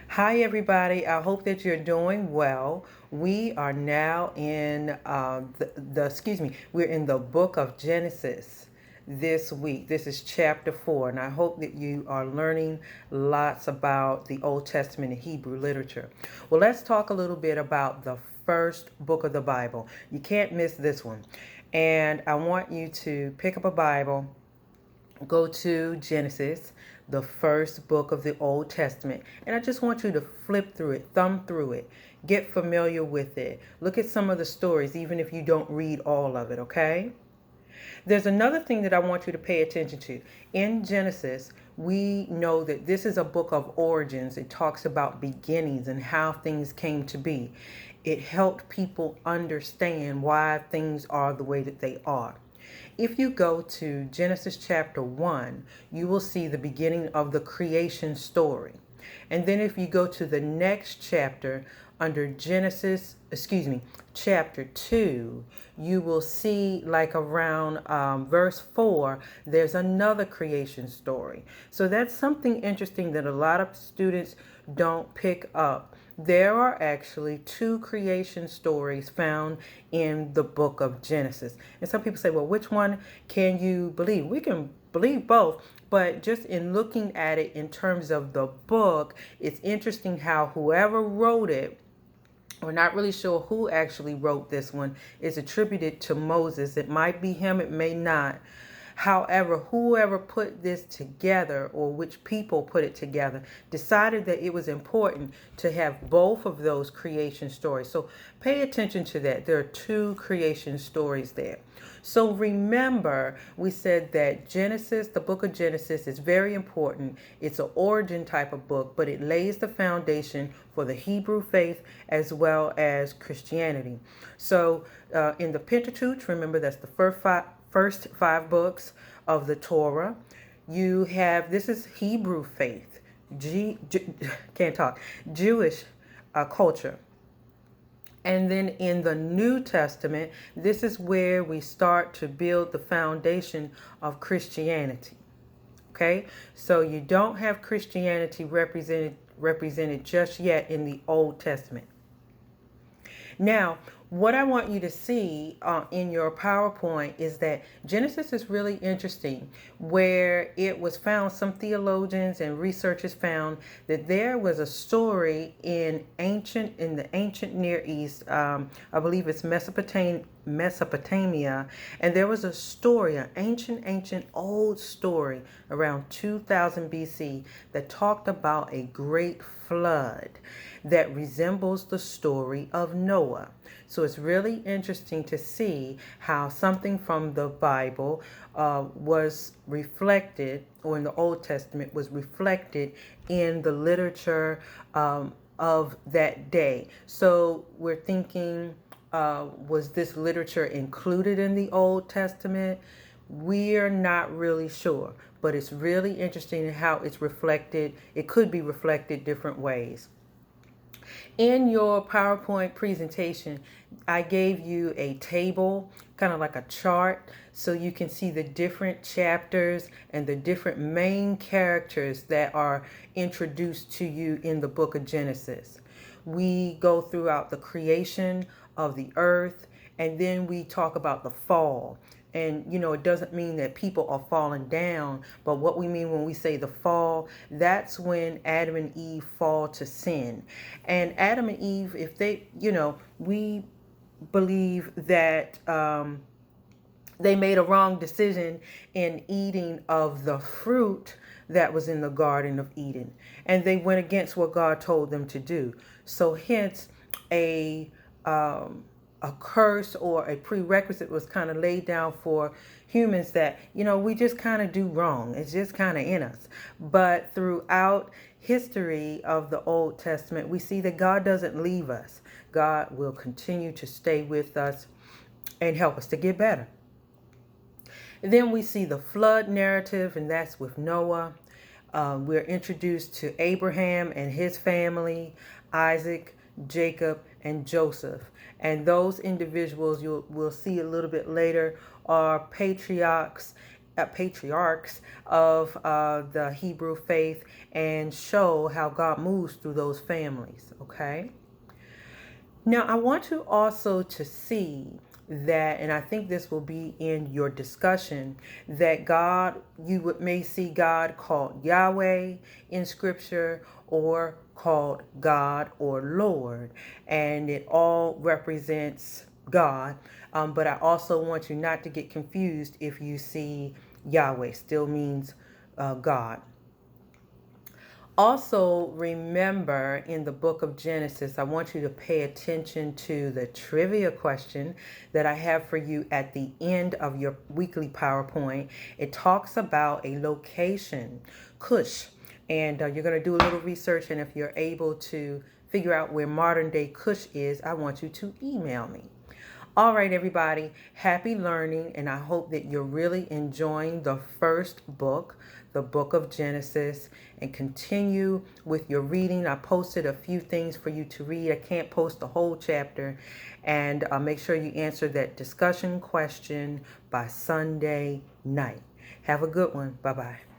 Hi, everybody. I hope that you're doing well. We are now in we're in the book of Genesis this week. This is chapter 4, and I hope that you are learning lots about the Old Testament and Hebrew literature. Well, let's talk a little bit about the first book of the Bible. You can't miss this one. And I want you to pick up a Bible, go to Genesis, the first book of the Old Testament, and I just want you to flip through it, thumb through it, get familiar with it. Look at some of the stories, even if you don't read all of it, okay? There's another thing that I want you to pay attention to. In Genesis, we know that this is a book of origins. It talks about beginnings and how things came to be. It helped people understand why things are the way that they are. If you go to Genesis chapter 1, you will see the beginning of the creation story. And then if you go to the next chapter under chapter 2, you will see like around verse 4, there's another creation story. So that's something interesting that a lot of students don't pick up. There are actually two creation stories found in the book of Genesis. And some people say, well, which one can you believe? We can believe both, but just in looking at it in terms of the book, it's interesting how whoever wrote it, we're not really sure who actually wrote this one, is attributed to Moses. It might be him, it may not. However, whoever put this together, or which people put it together, decided that it was important to have both of those creation stories. So pay attention to that. There are two creation stories there. So remember, we said that Genesis, the book of Genesis, is very important. It's an origin type of book, but it lays the foundation for the Hebrew faith as well as Christianity. So in the Pentateuch, remember that's the first five books of the Torah. You have, this is Hebrew faith, can't talk, Jewish culture. And then in the New Testament, this is where we start to build the foundation of Christianity. Okay, so you don't have Christianity represented just yet in the Old Testament. Now, what I want you to see in your PowerPoint is that Genesis is really interesting, where it was found, some theologians and researchers found that there was a story in the ancient Near East. I believe it's Mesopotamia, and there was a story, an ancient old story around 2000 BC that talked about a great flood that resembles the story of Noah. So it's really interesting to see how something from the Bible was reflected, or in the Old Testament was reflected in the literature of that day. So we're thinking, was this literature included in the Old Testament? We're not really sure, but it's really interesting how it's reflected. It could be reflected different ways. In your PowerPoint presentation, I gave you a table, kind of like a chart, so you can see the different chapters and the different main characters that are introduced to you in the book of Genesis. We go throughout the creation of the earth, and then we talk about the fall. And it doesn't mean that people are falling down, but what we mean when we say the fall, that's when Adam and Eve fall to sin. And Adam and Eve, if they, we believe that they made a wrong decision in eating of the fruit that was in the Garden of Eden, and they went against what God told them to do. So hence a a curse or a prerequisite was kind of laid down for humans that, we just kind of do wrong. It's just kind of in us. But throughout history of the Old Testament, we see that God doesn't leave us. God will continue to stay with us and help us to get better. And then we see the flood narrative, and that's with Noah. We're introduced to Abraham and his family, Isaac, Jacob, and Joseph. And those individuals we'll see a little bit later are patriarchs patriarchs of the Hebrew faith and show how God moves through those families, okay? Now, I want you also to see that, and I think this will be in your discussion, that God, may see God called Yahweh in Scripture or called God or Lord, and it all represents God. But I also want you not to get confused if you see Yahweh, still means God. Also, remember in the book of Genesis, I want you to pay attention to the trivia question that I have for you at the end of your weekly PowerPoint. It talks about a location, Cush, and you're going to do a little research, and if you're able to figure out where modern day Cush is, I want you to email me. All right, everybody, happy learning, and I hope that you're really enjoying the first book, the book of Genesis, and continue with your reading. I posted a few things for you to read. I can't post the whole chapter, and make sure you answer that discussion question by Sunday night. Have a good one. Bye-bye.